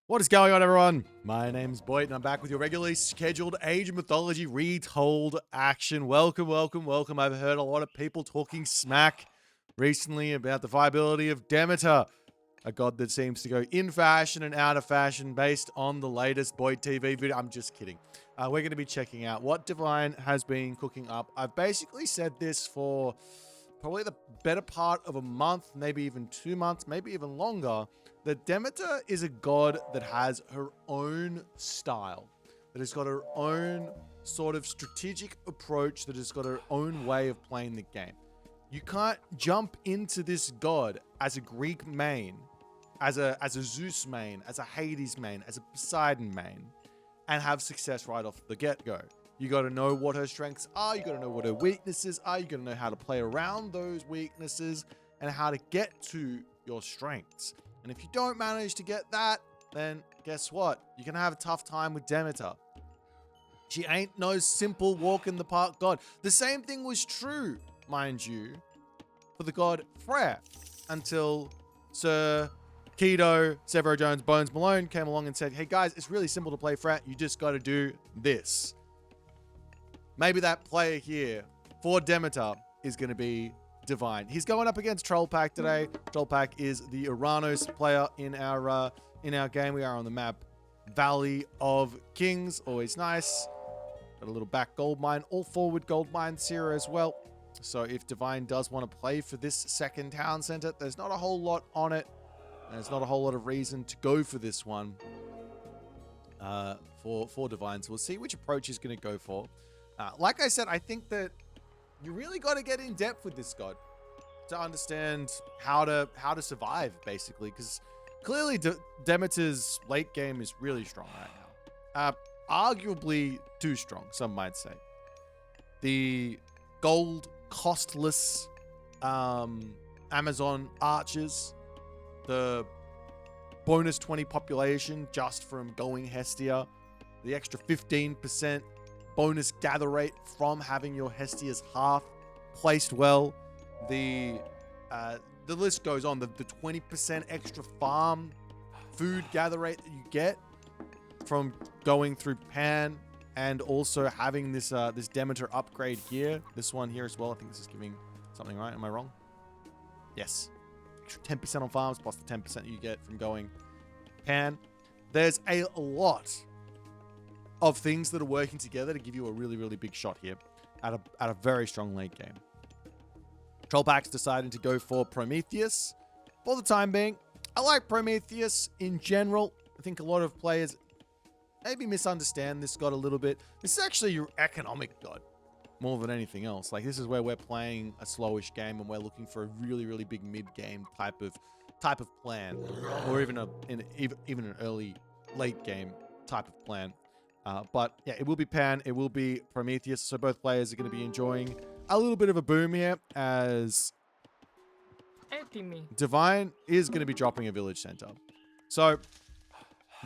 What is going on, everyone? My name's Boit, and I'm back with your regularly scheduled Age of Mythology Retold action. Welcome, welcome, welcome. I've heard a lot of people talking smack recently about the viability of Demeter, a god that seems to go in fashion and out of fashion based on the latest Boit TV video. I'm just kidding. We're going to be checking out what Divine has been cooking up. I've basically said this for probably the better part of a month, maybe even 2 months, maybe even longer, that Demeter is a god that has her own style, that has got her own sort of strategic approach, that has got her own way of playing the game. You can't jump into this god as a Greek main, as a Zeus main, as a Hades main, as a Poseidon main, and have success right off the get-go. You got to know what her strengths are, you got to know what her weaknesses are, you got to know how to play around those weaknesses and how to get to your strengths. And if you don't manage to get that, then guess what? You're going to have a tough time with Demeter. She ain't no simple walk in the park god. The same thing was true, mind you, for the god Freya, until Sir Keto, Severo Jones, Bones Malone came along and said, hey guys, it's really simple to play Freya. You just got to do this. Maybe that player here for Demeter is going to be Divine. He's going up against Troll Pack today. Troll Pack is the Uranos player in our game. We are on the map Valley of Kings. Always nice. Got a little back gold mine, all forward gold mines here as well. So if Divine does want to play for this second town center, there's not a whole lot on it. There's not a whole lot of reason to go for this one for Divine. So we'll see which approach he's going to go for. Like I said, I think that you really got to get in depth with this god to understand how to survive, basically, because clearly Demeter's late game is really strong right now. Arguably too strong, some might say. The gold costless Amazon archers, the bonus 20 population just from going Hestia, the extra 15% bonus gather rate from having your Hestia's half placed well. The list goes on. The 20% extra farm food gather rate that you get from going through Pan, and also having this this Demeter upgrade here. This one here as well. I think this is giving something right. Am I wrong? Yes. Extra 10% on farms plus the 10% you get from going Pan. There's a lot of things that are working together to give you a really, really big shot here at a very strong late game. Trollpack's deciding to go for Prometheus for the time being. I like Prometheus in general. I think a lot of players maybe misunderstand this god a little bit. This is actually your economic god more than anything else. Like, this is where we're playing a slowish game and we're looking for a really, really big mid-game type of plan, or even an early late game type of plan. But yeah, it will be Pan, it will be Prometheus, so both players are going to be enjoying a little bit of a boom here, as Divine is going to be dropping a village center. So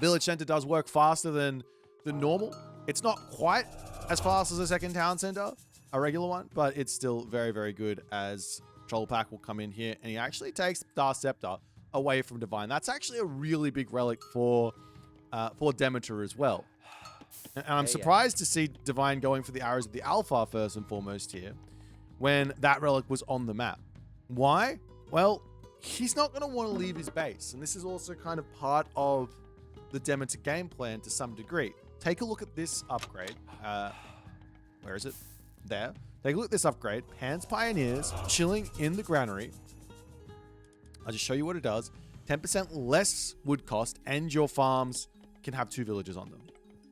village center does work faster than normal. It's not quite as fast as a second town center, a regular one, but it's still very, very good, as Troll Pack will come in here and he actually takes Dark Scepter away from Divine. That's actually a really big relic for Demeter as well. And I'm surprised to see Divine going for the Arrows of the Alpha first and foremost here, when that relic was on the map. Why? Well, he's not going to want to leave his base. And this is also kind of part of the Demeter game plan to some degree. Take a look at this upgrade. Where is it? There. Take a look at this upgrade. Pan's Pioneers, chilling in the granary. I'll just show you what it does. 10% less wood cost, and your farms can have 2 villages on them.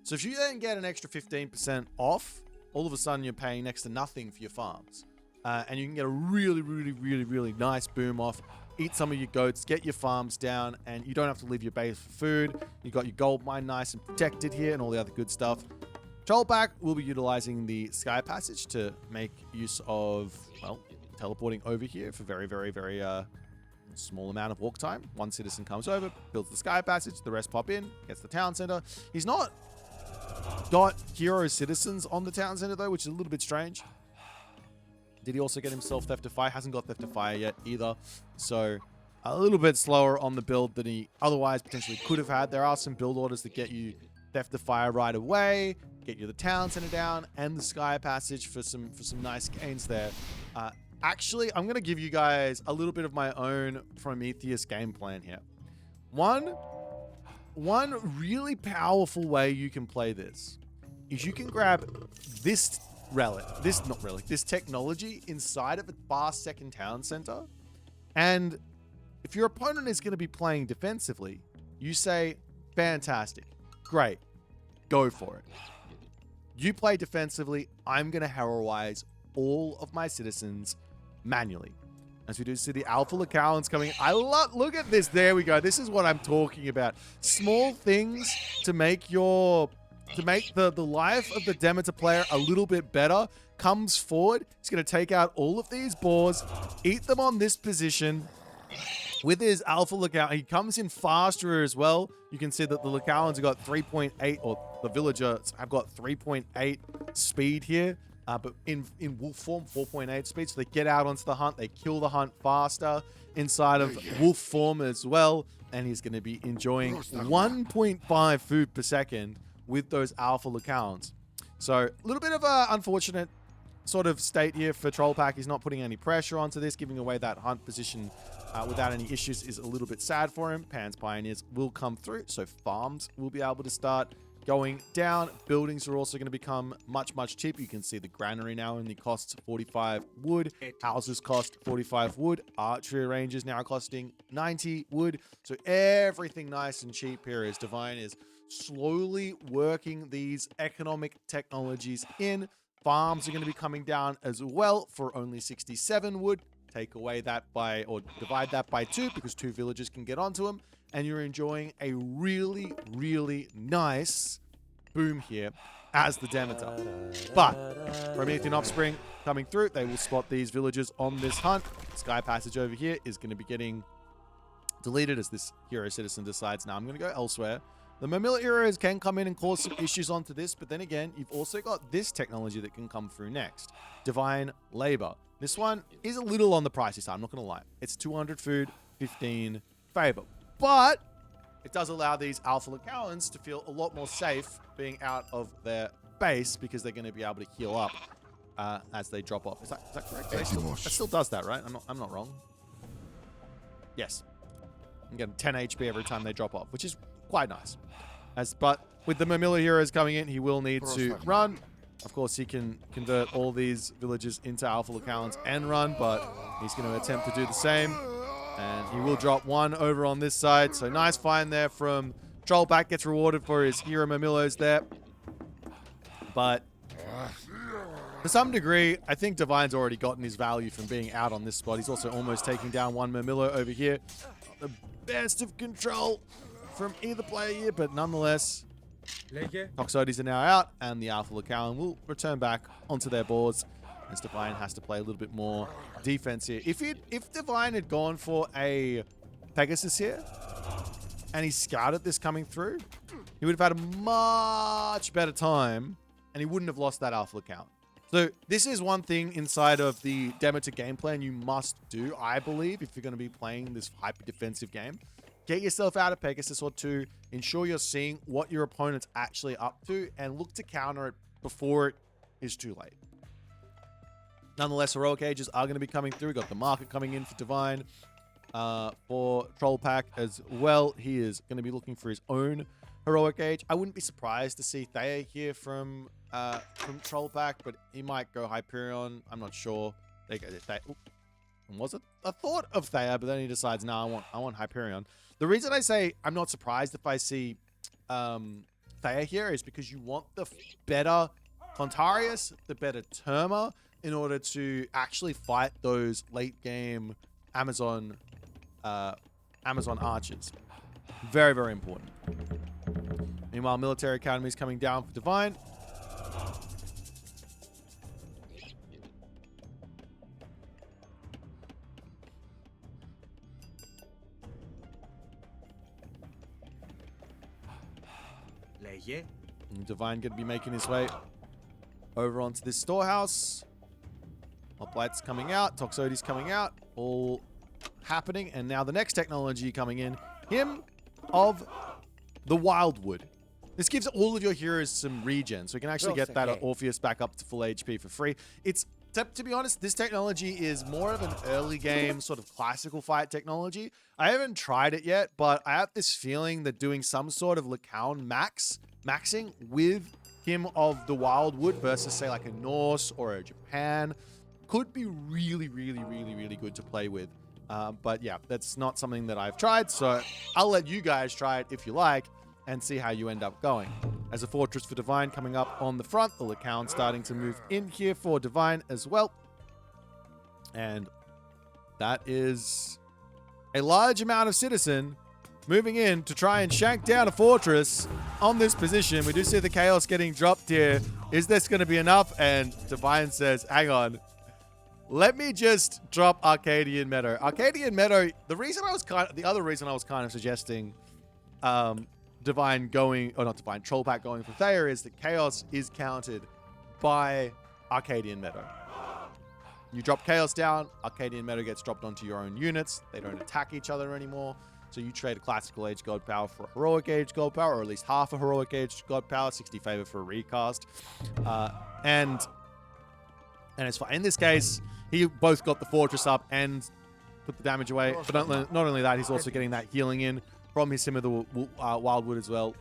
So if you then get an extra 15% off, all of a sudden you're paying next to nothing for your farms. And you can get a really, really, really, really nice boom off. Eat some of your goats, get your farms down, and you don't have to leave your base for food. You got your gold mine nice and protected here and all the other good stuff. Trollpack will be utilizing the Sky Passage to make use of, well, teleporting over here for very, very, very small amount of walk time. One citizen comes over, builds the Sky Passage, the rest pop in, gets the town center. He's not got hero citizens on the town center though, which is a little bit strange. Did he also get himself Theft of Fire? Hasn't got Theft of Fire yet either. So a little bit slower on the build than he otherwise potentially could have had. There are some build orders that get you Theft of Fire right away, get you the town center down, and the Sky Passage for some nice gains there. Actually, I'm going to give you guys a little bit of my own Prometheus game plan here. One really powerful way you can play this is you can grab this this technology inside of a fast second town center, and if your opponent is going to be playing defensively, you say, fantastic, great, go for it. You play defensively, I'm going to heroize all of my citizens manually. As we do see the Alpha Lacalans coming. Look at this. There we go. This is what I'm talking about. Small things to make the life of the Demeter player a little bit better. Comes forward. He's going to take out all of these boars, eat them on this position with his Alpha Lacal. He comes in faster as well. You can see that the Lacalans have got 3.8, or the villagers have got 3.8 speed here. But in wolf form, 4.8 speed. So they get out onto the hunt. They kill the hunt faster inside of wolf form as well. And he's going to be enjoying 1.5 food per second with those Alpha Lacalans. So a little bit of an unfortunate sort of state here for Troll Pack. He's not putting any pressure onto this. Giving away that hunt position without any issues is a little bit sad for him. Pan's Pioneers will come through. So farms will be able to start going down. Buildings are also going to become much cheaper. You can see the granary now only costs 45 wood. Houses cost 45 wood. Archery ranges now costing 90 wood. So everything nice and cheap here as Divine is slowly working these economic technologies in. Farms are going to be coming down as well for only 67 wood. Take away that by, or divide that by 2 because 2 villagers can get onto them. And you're enjoying a really nice boom here as the Demeter. But Promethean Offspring coming through, they will spot these villagers on this hunt. Sky Passage over here is going to be getting deleted as this hero citizen decides, now I'm going to go elsewhere. The Mamilla heroes can come in and cause some issues onto this, but then again, you've also got this technology that can come through next. Divine Labor. This one is a little on the pricey side, I'm not going to lie. It's 200 food, 15 favor. But it does allow these Alpha Lacalans to feel a lot more safe being out of their base because they're going to be able to heal up as they drop off. Is that correct? That still does that, right? I'm not wrong. Yes. I'm getting 10 HP every time they drop off, which is quite nice. But with the Mamilla heroes coming in, he will need to run. Of course, he can convert all these villages into Alpha Lacalans and run, but he's going to attempt to do the same. And he will drop one over on this side. So nice find there from Trollback. Gets rewarded for his hero Mamillos there. But to some degree, I think Divine's already gotten his value from being out on this spot. He's also almost taking down one Mamillo over here. The best of control from either player here, but nonetheless, Toxotes are now out, and the Alpha Lacalan will return back onto their boards. As Divine has to play a little bit more defense here. If Divine had gone for a Pegasus here, and he scouted this coming through, he would have had a much better time, and he wouldn't have lost that Alpha account. So this is one thing inside of the Demeter game plan you must do, I believe, if you're going to be playing this hyper defensive game. Get yourself out of Pegasus or 2, ensure you're seeing what your opponent's actually up to, and look to counter it before it is too late. Nonetheless, heroic ages are going to be coming through. We've got the market coming in for Divine. For Troll Pack as well, he is going to be looking for his own heroic age. I wouldn't be surprised to see Thea here from Troll Pack, but he might go Hyperion. I'm not sure. Was it a thought of Thea, but then he decides, no, I want Hyperion. The reason I say I'm not surprised if I see Thea here is because you want the better Pontarius, the better Terma, in order to actually fight those late game Amazon archers. Very, very important. Meanwhile, Military Academy is coming down for Divine. And Divine going to be making his way over onto this storehouse. Hoplites coming out. Toxotes coming out. All happening. And now the next technology coming in, Hymn of the Wildwood. This gives all of your heroes some regen, so you can actually get that Orpheus back up to full HP for free. It's, to be honest, this technology is more of an early game sort of classical fight technology. I haven't tried it yet, but I have this feeling that doing some sort of Lacan maxing with Hymn of the Wildwood versus, say, like a Norse or a Japan could be really, really, really, really good to play with. But yeah, that's not something that I've tried, so I'll let you guys try it if you like and see how you end up going. As a fortress for Divine coming up on the front, the Lacan starting to move in here for Divine as well. And that is a large amount of citizen moving in to try and shank down a fortress on this position. We do see the Chaos getting dropped here. Is this going to be enough? And Divine says, hang on. Let me just drop Arcadian Meadow. Arcadian Meadow, the other reason I was kind of suggesting Divine going, or not Divine, Trollpack going for Thayer is that Chaos is countered by Arcadian Meadow. You drop Chaos down, Arcadian Meadow gets dropped onto your own units. They don't attack each other anymore. So you trade a classical age god power for a heroic age god power, or at least half a heroic age god power, 60 favor for a recast. And it's fine. In this case, he both got the fortress up and put the damage away. But not only that, he's also getting that healing in from his Hymn of the Wildwood as well.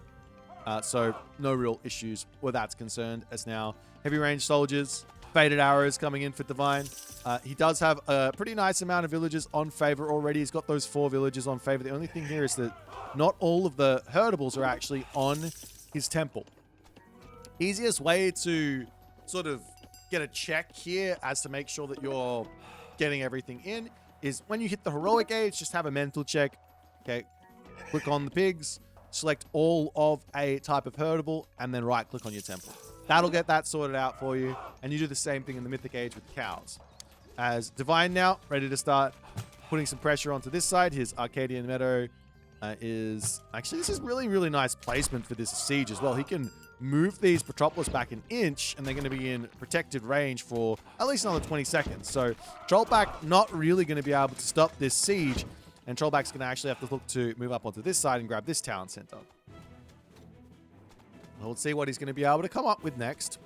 So no real issues where that's concerned. As now, heavy range soldiers, faded arrows coming in for Divine. He does have a pretty nice amount of villagers on favor already. He's got those 4 villagers on favor. The only thing here is that not all of the herdables are actually on his temple. Easiest way to sort of get a check here as to make sure that you're getting everything in is when you hit the heroic age, just have a mental check. Okay, click on the pigs, select all of a type of herdable, and then right click on your temple. That'll get that sorted out for you. And you do the same thing in the mythic age with the cows. As Divine now ready to start putting some pressure onto this side. His Arcadian Meadow is actually, this is really, really nice placement for this siege as well. He can move these Petropolis back an inch, and they're going to be in protected range for at least another 20 seconds. So Trollback not really going to be able to stop this siege, and Trollback's going to actually have to look to move up onto this side and grab this town center. We'll see what he's going to be able to come up with next.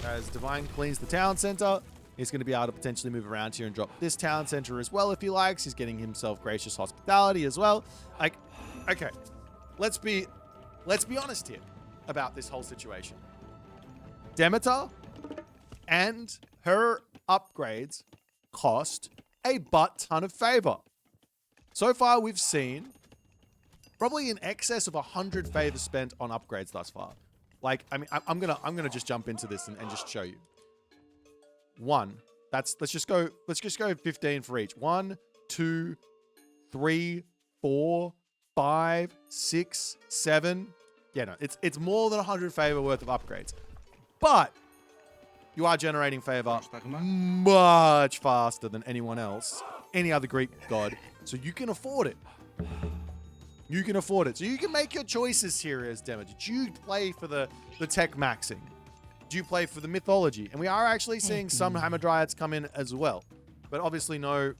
As Divine cleans the town center, he's going to be able to potentially move around here and drop this town center as well if he likes. He's getting himself gracious hospitality as well. Like, okay, let's be honest here about this whole situation. Demeter and her upgrades cost a butt ton of favor. So far, we've seen probably in excess of 100 favors spent on upgrades thus far. Like, I mean, I'm gonna just jump into this and just show you. Let's just go 15 for each. 1, 2, 3, 4, 5, 6, 7. Yeah, no, it's more than 100 favor worth of upgrades. But you are generating favor much faster than anyone else, any other Greek god. So you can afford it. You can afford it. So you can make your choices here as Demeter. Do you play for the tech maxing? Do you play for the mythology? And we are actually seeing some Hamadryads come in as well. But obviously no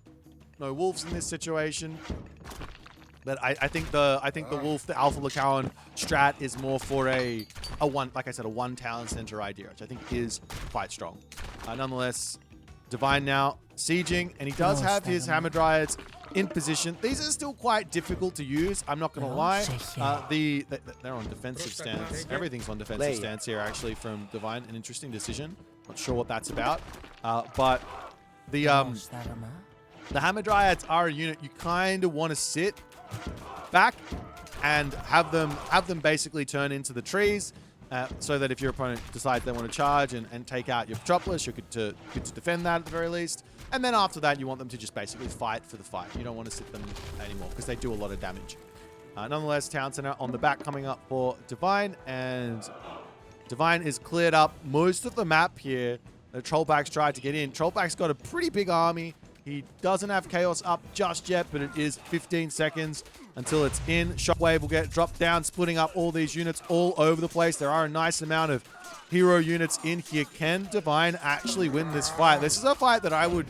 wolves in this situation. But I think the wolf, the Alpha Lacan strat is more for a one, like I said, a one town center idea, which I think is quite strong. Nonetheless, Divine now sieging, and he does have his Hamadryads in position. These are still quite difficult to use, I'm not going to lie. They're on defensive stance. Everything's on defensive stance here, actually, from Divine. An interesting decision. Not sure what that's about. But the Hamadryads are a unit you kind of want to sit back and have them basically turn into the trees, so that if your opponent decides they want to charge and take out your Petropolis, you're good to defend that at the very least. And then after that, you want them to just basically fight for the fight. You don't want to sit them anymore because they do a lot of damage. Nonetheless, Town Center on the back coming up for Divine, and Divine is cleared up most of the map here. The Trollback's tried to get in. Trollback's got a pretty big army. He doesn't have Chaos up just yet, but it is 15 seconds until it's in. Shockwave will get dropped down, splitting up all these units all over the place. There are a nice amount of hero units in here. Can Divine actually win this fight? This is a fight that I would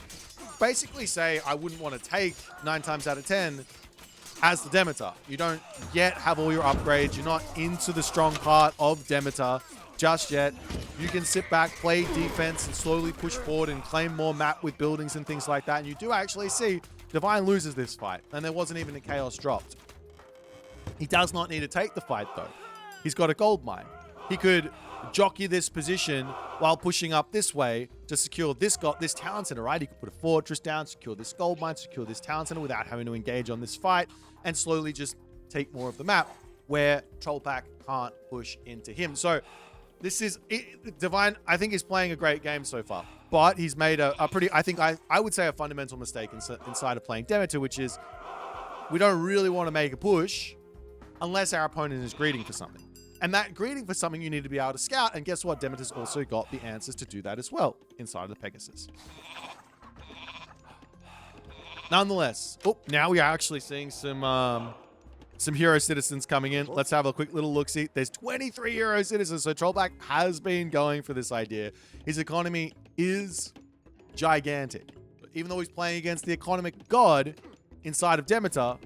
basically say I wouldn't want to take 9 times out of 10 as the Demeter. You don't yet have all your upgrades. You're not into the strong part of Demeter just yet. You can sit back, play defense, and slowly push forward and claim more map with buildings and things like that. And you do actually see Divine loses this fight, and there wasn't even a chaos dropped. He does not need to take the fight, though. He's got a gold mine. He could jockey this position while pushing up this way to secure this town center, right? He could put a fortress down, secure this gold mine, secure this town center without having to engage on this fight, and slowly just take more of the map where Troll Pack can't push into him. So this is Divine, I think, is playing a great game so far, but he's made a pretty, I would say, a fundamental mistake inside of playing Demeter, which is we don't really want to make a push unless our opponent is greeting for something. And that greeting for something, you need to be able to scout. And guess what? Demeter's also got the answers to do that as well inside of the Pegasus. Nonetheless, now we are actually seeing some hero citizens coming in. Let's have a quick little look-see. There's 23 hero citizens, so Trollback has been going for this idea. His economy is gigantic. Even though he's playing against the economic god inside of Demeter,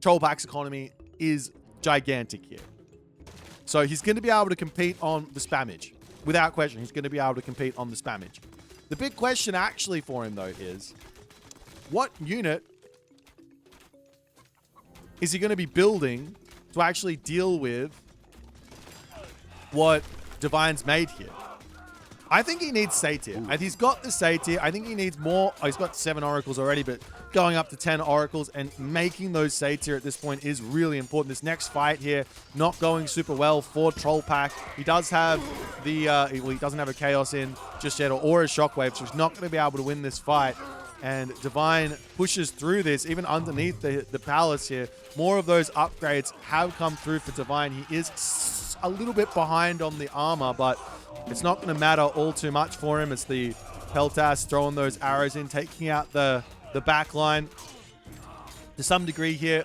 Trollback's economy is gigantic here. So he's going to be able to compete on the spammage. Without question, he's going to be able to compete on the spammage. The big question actually for him, though, is what unit is he going to be building to actually deal with what Divine's made here? I think he needs Satyr. And he's got the Satyr. I think he needs more. Oh, he's got 7 oracles already, but going up to 10 oracles and making those Satyr at this point is really important. This next fight here, not going super well for Troll Pack. He does have the, he doesn't have a Chaos in just yet, or a Shockwave, so he's not going to be able to win this fight. And Divine pushes through this, even underneath the palace here. More of those upgrades have come through for Divine. He is a little bit behind on the armor, but it's not going to matter all too much for him. It's the Peltas throwing those arrows in, taking out the back line. To some degree here,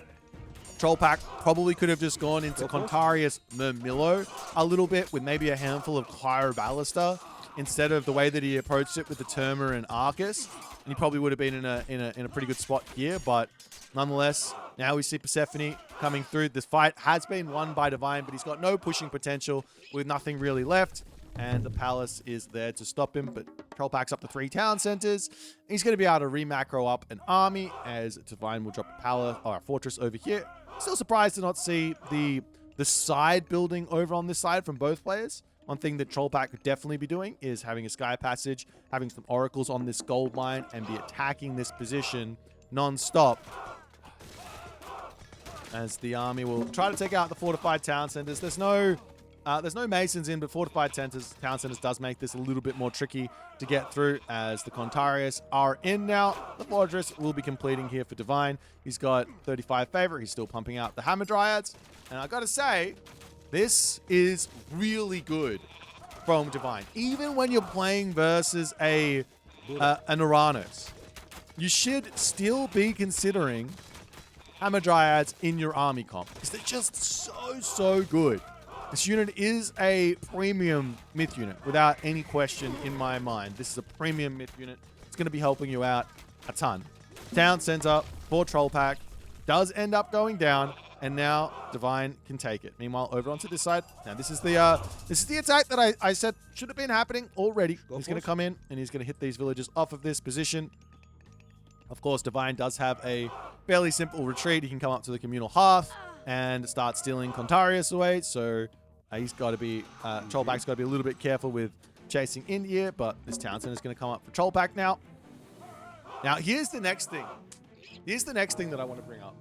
Troll Pack probably could have just gone into Contarius Murmillo a little bit with maybe a handful of Cryoballister instead of the way that he approached it with the Terma and Arcus. And he probably would have been in a pretty good spot here, but nonetheless, now we see Persephone coming through. This fight has been won by Divine, but he's got no pushing potential with nothing really left. And the palace is there to stop him, but Troll Pack's up to 3 town centers. He's going to be able to re-macro up an army as Divine will drop a palace or a fortress over here. Still surprised to not see the side building over on this side from both players. One thing that Troll Pack could definitely be doing is having a Sky Passage, having some oracles on this gold mine, and be attacking this position non-stop. As the army will try to take out the fortified town centers. There's no masons in, but fortified town centers does make this a little bit more tricky to get through as the Contarius are in now. The fortress will be completing here for Divine. He's got 35 favor. He's still pumping out the Hammer Dryads. And I got to say, this is really good from Divine. Even when you're playing versus an Uranus, you should still be considering Hammer Dryads in your army comp, because they're just so good. This unit is a premium myth unit, without any question in my mind. This is a premium myth unit. It's going to be helping you out a ton. Town center for Troll Pack does end up going down, and now Divine can take it. Meanwhile, over onto this side. Now, this is the attack that I said should have been happening already. He's going to come in, and he's going to hit these villagers off of this position. Of course, Divine does have a fairly simple retreat. He can come up to the communal hearth and start stealing Contarius away. So he's got to be, Troll Pack's got to be a little bit careful with chasing in here, but this town center is going to come up for Troll Pack now. Now, here's the next thing. Here's the next thing that I want to bring up.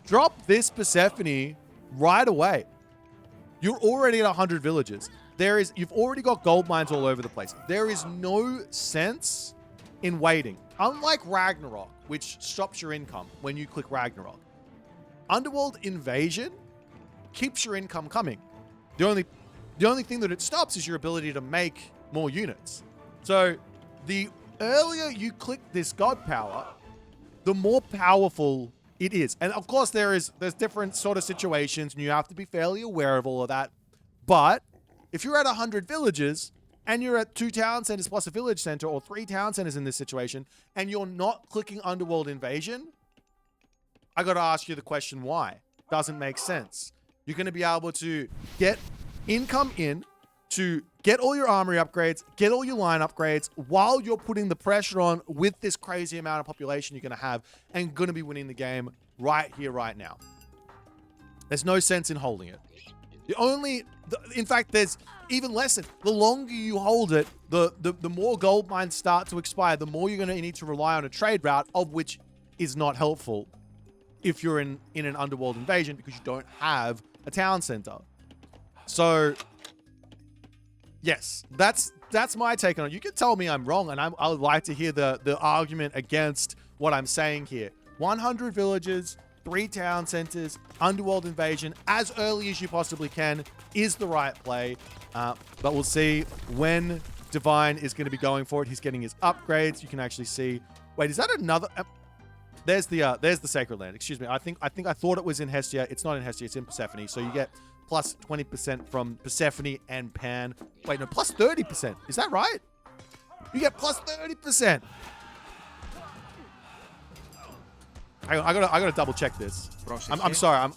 Drop this Persephone right away. You're already at 100 villages. You've already got gold mines all over the place. There is no sense in waiting. Unlike Ragnarok, which stops your income when you click Ragnarok, Underworld Invasion keeps your income coming. The only thing that it stops is your ability to make more units. So the earlier you click this god power, the more powerful it is. And of course there's different sort of situations, and you have to be fairly aware of all of that. But if you're at 100 villages, and you're at 2 town centers plus a village center, or 3 town centers in this situation, and you're not clicking Underworld Invasion, I got to ask you the question why. Doesn't make sense. You're going to be able to get income in, to get all your armory upgrades, get all your line upgrades, while you're putting the pressure on with this crazy amount of population you're going to have, and going to be winning the game right here, right now. There's no sense in holding it. In fact, there's even less. The longer you hold it, the more gold mines start to expire, the more you're going to need to rely on a trade route, of which is not helpful if you're in an Underworld Invasion, because you don't have a town center. So, yes, that's my take on it. You can tell me I'm wrong, and I would like to hear the argument against what I'm saying here. 100 villages, 3 town centers, Underworld Invasion, as early as you possibly can, is the right play. But we'll see when Divine is going to be going for it. He's getting his upgrades. You can actually see. Wait, is that another? There's the Sacred Land. Excuse me. I thought it was in Hestia. It's not in Hestia. It's in Persephone. So you get plus 20% from Persephone and Pan. Wait, no, plus 30%. Is that right? You get plus 30%. I gotta double check this. I'm sorry.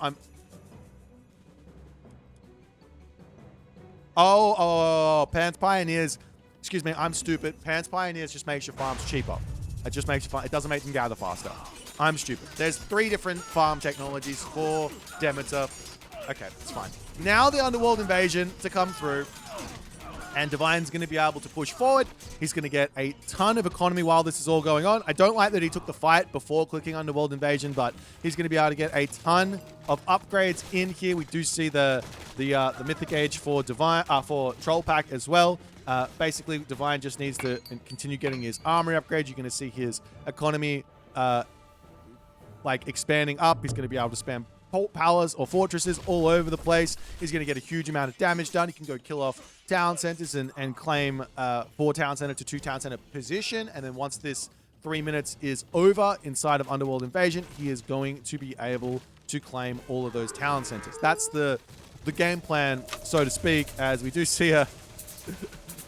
Oh, Pan's Pioneers. Excuse me, I'm stupid. Pan's Pioneers just makes your farms cheaper. It just makes it doesn't make them gather faster. I'm stupid. There's 3 different farm technologies for Demeter. Okay, that's fine. Now the Underworld Invasion to come through, and Divine's going to be able to push forward. He's going to get a ton of economy while this is all going on. I don't like that he took the fight before clicking Underworld Invasion, but he's going to be able to get a ton of upgrades in here. We do see the Mythic Age for Divine, for Troll Pack as well. Basically, Divine just needs to continue getting his armory upgrades. You're going to see his economy like expanding up. He's going to be able to spam palaces or fortresses all over the place. He's going to get a huge amount of damage done. He can go kill off town centers and claim 4 town center to 2 town center position. And then once this 3 minutes is over inside of Underworld Invasion, he is going to be able to claim all of those town centers. That's the game plan, so to speak, as we do see a...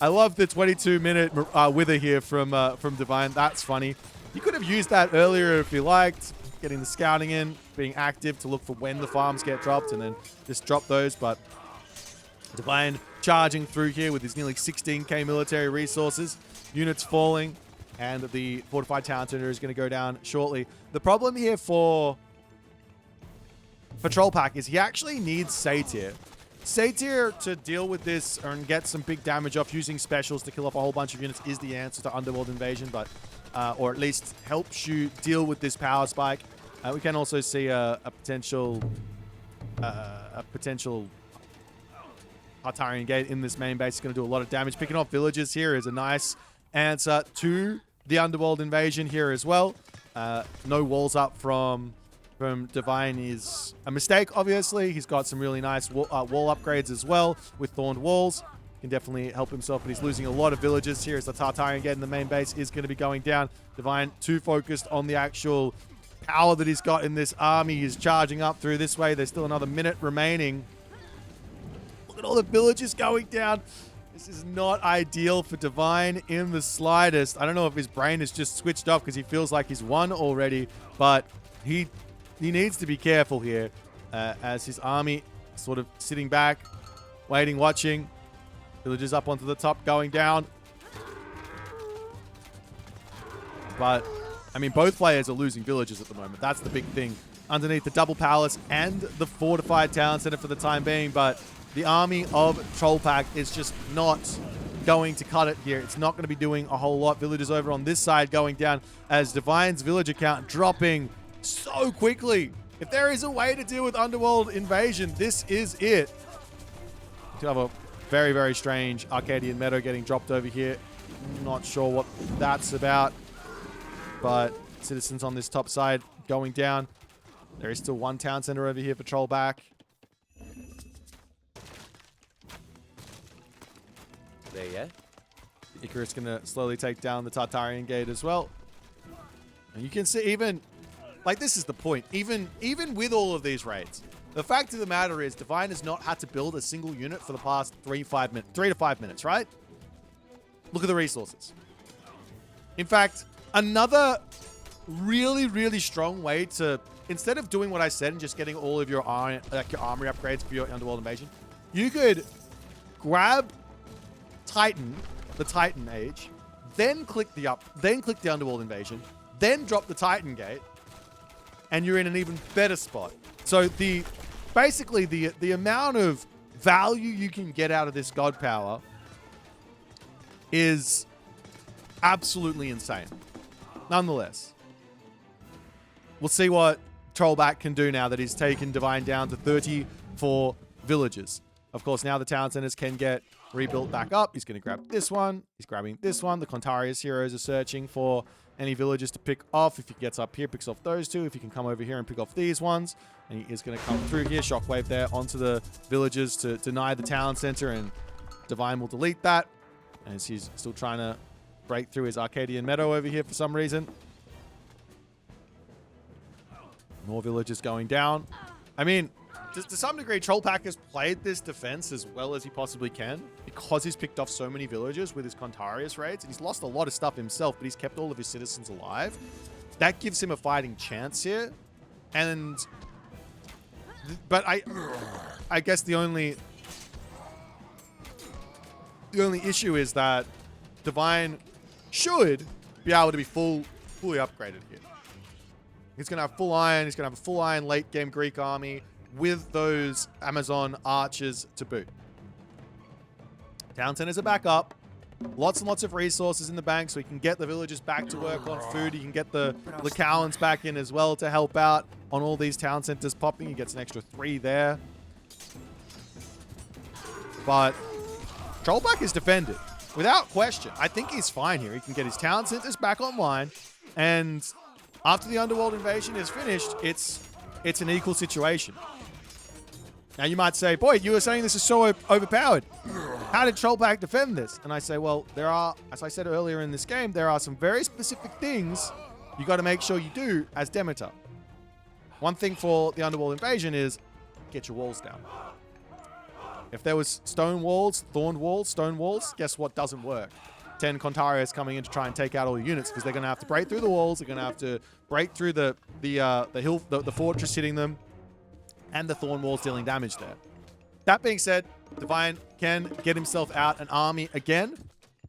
I love the 22-minute wither here from Divine. That's funny. You could have used that earlier if you liked. Getting the scouting in, being active to look for when the farms get dropped, and then just drop those. But Divine charging through here with his nearly 16k military resources. Units falling, and the fortified town center is going to go down shortly. The problem here for Troll Pack is he actually needs Satyr. Satyr to deal with this and get some big damage off using specials to kill off a whole bunch of units is the answer to Underworld Invasion, but or at least helps you deal with this power spike. We can also see a potential Tartarian Gate in this main base. It's going to do a lot of damage. Picking off villages here is a nice answer to the Underworld Invasion here as well. No walls up from Divine is a mistake, obviously. He's got some really nice wall upgrades as well with Thorned Walls. Can definitely help himself, but he's losing a lot of villages here as the Tartarian Gate in the main base is going to be going down. Divine too focused on the actual power that he's got in this army. He's charging up through this way. There's still another minute remaining. Look at all the villages going down. This is not ideal for Divine in the slightest. I don't know if his brain is just switched off because he feels like he's won already, but he needs to be careful here as his army sort of sitting back, waiting, watching. Villagers up onto the top, going down. But, I mean, both players are losing villages at the moment. That's the big thing. Underneath the double palace and the fortified town center for the time being. But the army of Troll Pack is just not going to cut it here. It's not going to be doing a whole lot. Villagers over on this side going down as Divine's villager count dropping so quickly. If there is a way to deal with Underworld Invasion, this is it. To have a very, very strange Arcadian Meadow getting dropped over here. Not sure what that's about. But citizens on this top side going down. There is still 1 town center over here for Troll Pack. There you go. Icarus going to slowly take down the Tartarian Gate as well. And you can see even... Like, this is the point. Even with all of these raids, the fact of the matter is Divine has not had to build a single unit for the past 3 to 5 minutes, right? Look at the resources. In fact, another really, really strong way to, instead of doing what I said and just getting all of your armory upgrades for your Underworld invasion, you could grab Titan, the Titan Age, then click the Underworld invasion, then drop the Titan Gate, and you're in an even better spot. So basically the amount of value you can get out of this god power is absolutely insane. Nonetheless, we'll see what Trollback can do now that he's taken Divine down to 34 villages. Of course, now the town centers can get rebuilt back up. He's going to grab this one. He's grabbing this one. The Contarius heroes are searching for any villages to pick off. If he gets up here, picks off those two. If he can come over here and pick off these ones. And he is going to come through here. Shockwave there onto the villages to deny the town center. And Divine will delete that. As he's still trying to break through his Arcadian meadow over here for some reason. More villages going down. I mean, to some degree, Trollpack has played this defense as well as he possibly can because he's picked off so many villagers with his Contarius raids, and he's lost a lot of stuff himself, but he's kept all of his citizens alive. That gives him a fighting chance here. But I guess the only issue is that Divine should be able to be fully upgraded here. He's going to have full iron. He's going to have a full iron late game Greek army with those Amazon archers to boot. Town centers are back up. Lots and lots of resources in the bank so he can get the villagers back to work on food. He can get the Cowans back in as well to help out on all these town centers popping. He gets an extra 3 there. But Trollback is defended without question. I think he's fine here. He can get his town centers back online, and after the Underworld invasion is finished, it's an equal situation. Now you might say, boy, you were saying this is so overpowered. How did Trollback defend this? And I say, well, there are, as I said earlier in this game, there are some very specific things you got to make sure you do as Demeter. One thing for the Underworld invasion is get your walls down. If there was stone walls, thorn walls, stone walls, guess what doesn't work? 10 Contarius coming in to try and take out all your units because they're going to have to break through the walls. They're going to have to break through the hill, the fortress hitting them, and the thorn walls dealing damage there. That being said, Divine can get himself out an army again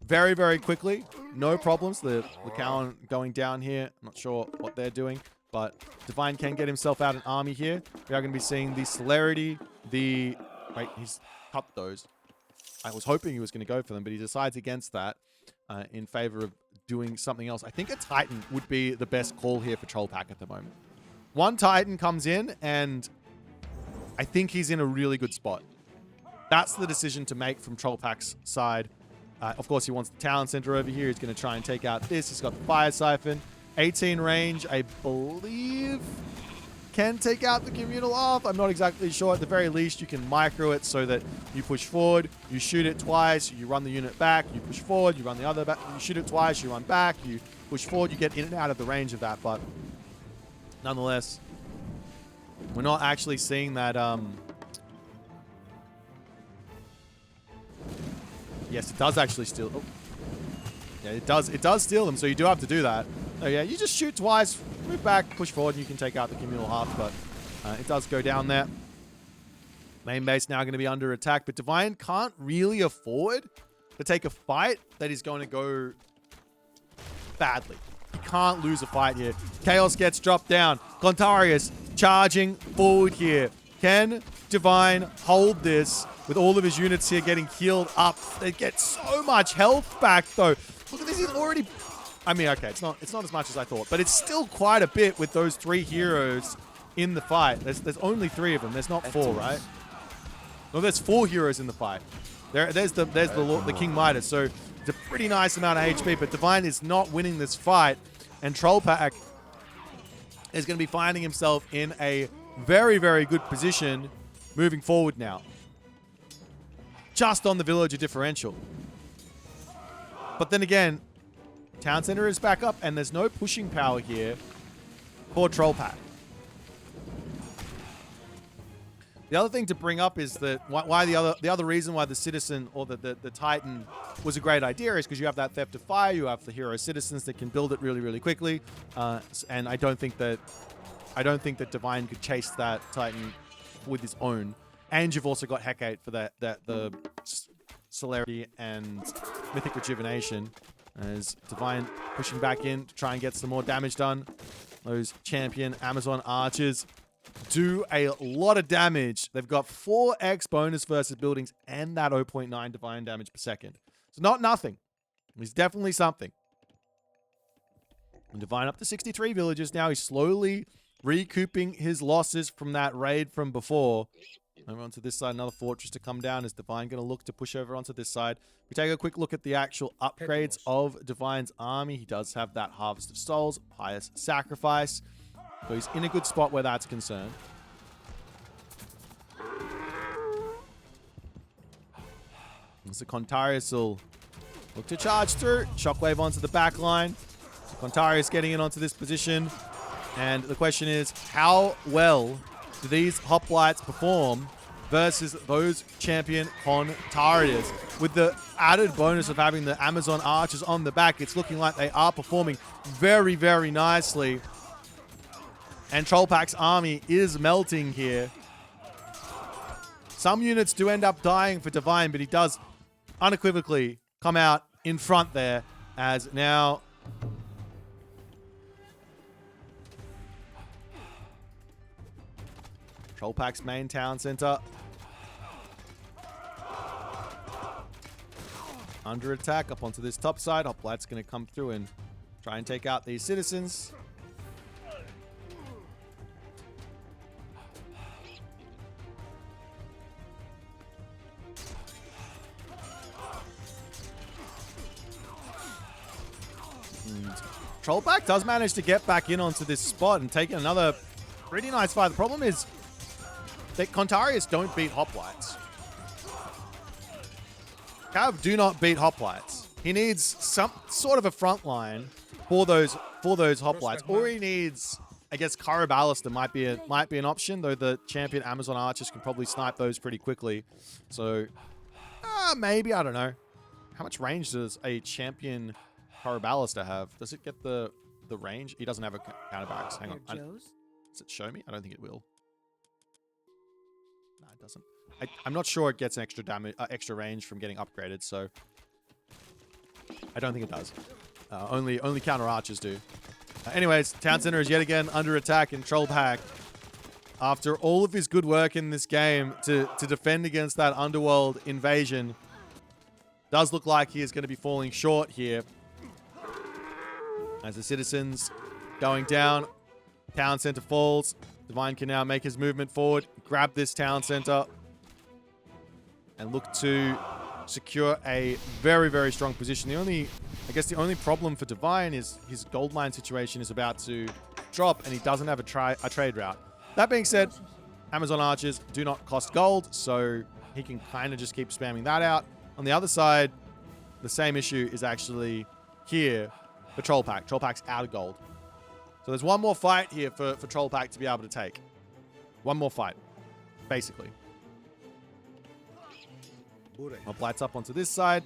very, very quickly. No problems. The Cowan going down here. I'm not sure what they're doing, but Divine can get himself out an army here. We are going to be seeing the celerity, wait, he's cut those. I was hoping he was going to go for them, but he decides against that in favor of doing something else. I think a Titan would be the best call here for Trollpack at the moment. One Titan comes in, and I think he's in a really good spot. That's the decision to make from Trollpack's side. Of course, he wants the town center over here. He's going to try and take out this. He's got the fire siphon. 18 range, I believe, can take out the communal off. I'm not exactly sure. At the very least, you can micro it so that you push forward, you shoot it twice, you run the unit back, you push forward, you run the other back, you shoot it twice, you run back, you push forward, you get in and out of the range of that. But nonetheless, we're not actually seeing that. Yes, it does actually steal. Oh. Yeah, it does steal them, so you do have to do that. So yeah, you just shoot twice, move back, push forward, and you can take out the communal half, but it does go down there. Main base now going to be under attack, but Divine can't really afford to take a fight that is going to go badly. He can't lose a fight here. Chaos gets dropped down. Contarius charging forward here. Can Divine hold this with all of his units here getting healed up? They get so much health back, though. Look at this, he's already... I mean, okay, it's not as much as I thought, but it's still quite a bit with those 3 heroes in the fight. There's only 3 of them. There's not 4, right? No, there's 4 heroes in the fight. There's the King Midas. So it's a pretty nice amount of HP, but Divine is not winning this fight, and Trollpack is going to be finding himself in a very, very good position moving forward now. Just on the villager differential. But then again, Town Center is back up, and there's no pushing power here for Trollpack. The other thing to bring up is that why the other reason why the citizen or the Titan was a great idea is because you have that theft of fire, you have the hero citizens that can build it really, really quickly, and I don't think that Divine could chase that Titan with his own. And you've also got Hecate for the celerity and mythic rejuvenation, as Divine pushing back in to try and get some more damage done. Those champion Amazon archers do a lot of damage. They've got 4x bonus versus buildings and that 0.9 divine damage per second. So not nothing. It's definitely something. And Divine up to 63 villagers now. He's slowly recouping his losses from that raid from before. Over onto this side, another fortress to come down. Is Divine going to look to push over onto this side? We take a quick look at the actual upgrades of Divine's army. He does have that Harvest of Souls, Pious Sacrifice. So he's in a good spot where that's concerned. So Contarius will look to charge through. Shockwave onto the back line. So Contarius getting in onto this position. And the question is, how well do these hoplites perform versus those champion Contarius? With the added bonus of having the Amazon archers on the back, it's looking like they are performing very, very nicely. And Trollpack's army is melting here. Some units do end up dying for Divine, but he does unequivocally come out in front there, as now Trollpack's main town center under attack up onto this top side. Hoplite's going to come through and try and take out these citizens. Trollpack does manage to get back in onto this spot and take another pretty nice fight. The problem is that Contarius don't beat hoplites. Cav do not beat hoplites. He needs some sort of a front line for those hoplites, or he needs, I guess, Caraballister might be an option, though the champion Amazon archers can probably snipe those pretty quickly. So maybe, I don't know. How much range does a champion Caraballister have? Does it get the range? He doesn't have a counter barracks. Hang on. Does it show me? I don't think it will. No, it doesn't. I'm not sure it gets an extra damage, extra range from getting upgraded, so I don't think it does. Only counter archers do. Anyways, Town Center is yet again under attack, and Trollpack, after all of his good work in this game to defend against that Underworld invasion, does look like he is going to be falling short here. As the citizens going down, Town Center falls. Divine can now make his movement forward, grab this Town Center, and look to secure a very, very strong position. I guess the only problem for Divine is his gold mine situation is about to drop, and he doesn't have a trade route. That being said, Amazon archers do not cost gold, so he can kind of just keep spamming that out. On the other side, the same issue is actually here for Trollpack. Trollpack's out of gold. So there's one more fight here for Trollpack to be able to take. One more fight, basically. Hoplites up onto this side.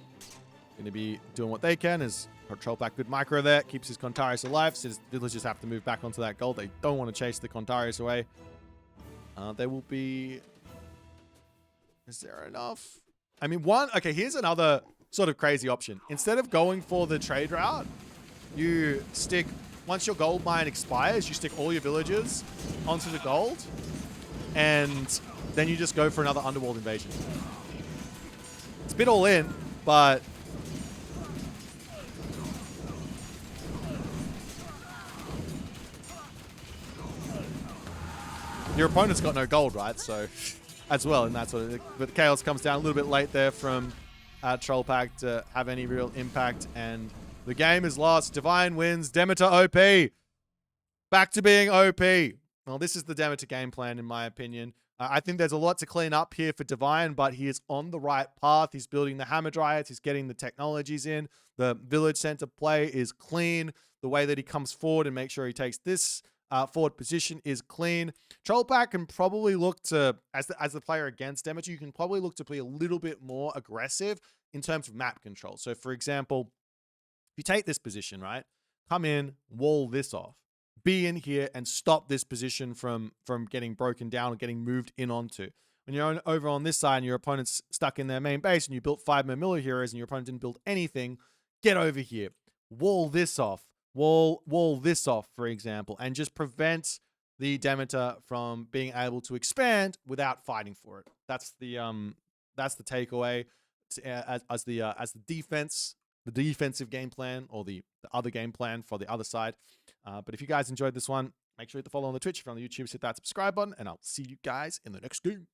Going to be doing what they can as Trollpack good micro there. Keeps his Contarius alive. So his villagers have to move back onto that gold. They don't want to chase the Contarius away. There will be... Is there enough? I mean, okay, here's another sort of crazy option. Instead of going for the trade route, you stick... Once your gold mine expires, you stick all your villagers onto the gold, and then you just go for another Underworld invasion. It's a bit all in, but... Your opponent's got no gold, right? So, as well, and that's what it... But the Chaos comes down a little bit late there from Trollpack to have any real impact, and the game is lost. Divine wins. Demeter OP. Back to being OP. Well, this is the Demeter game plan, in my opinion. I think there's a lot to clean up here for Divine, but he is on the right path. He's building the Hammer Dryads. He's getting the technologies in. The village center play is clean. The way that he comes forward and makes sure he takes this forward position is clean. Troll Pack can probably look to, as the player against Demeter, you can probably look to be a little bit more aggressive in terms of map control. So, for example, if you take this position, right, come in, wall this off, be in here and stop this position from getting broken down or getting moved in onto. When you're over on this side and your opponent's stuck in their main base and you built 5 Mamilla heroes and your opponent didn't build anything, get over here, wall this off, wall this off, for example, and just prevent the Demeter from being able to expand without fighting for it. That's the takeaway as the defense, the defensive game plan, or the other game plan for the other side. But if you guys enjoyed this one, make sure you hit the follow on the Twitch. If you're on the YouTube, hit that subscribe button, and I'll see you guys in the next game.